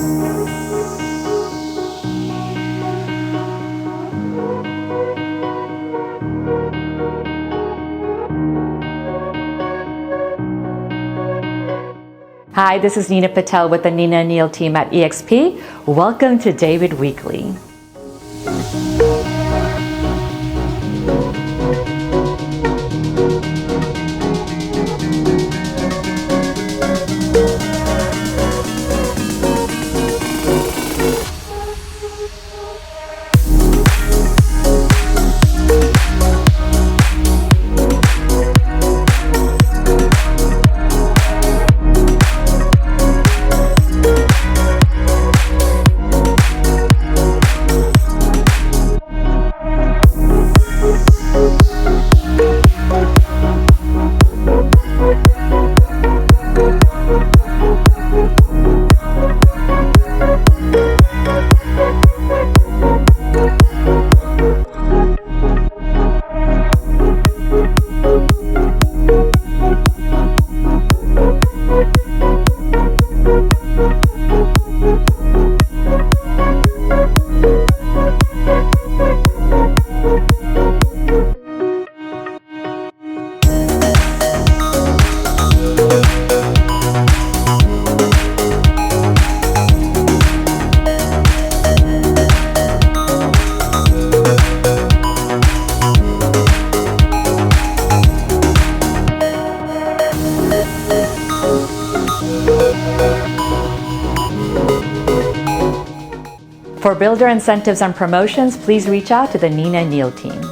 Hi, this is Nina Patel with the Nina and Neel Team at eXp. Welcome to David Weekley. For builder incentives and promotions, please reach out to the Nina and Neel Team.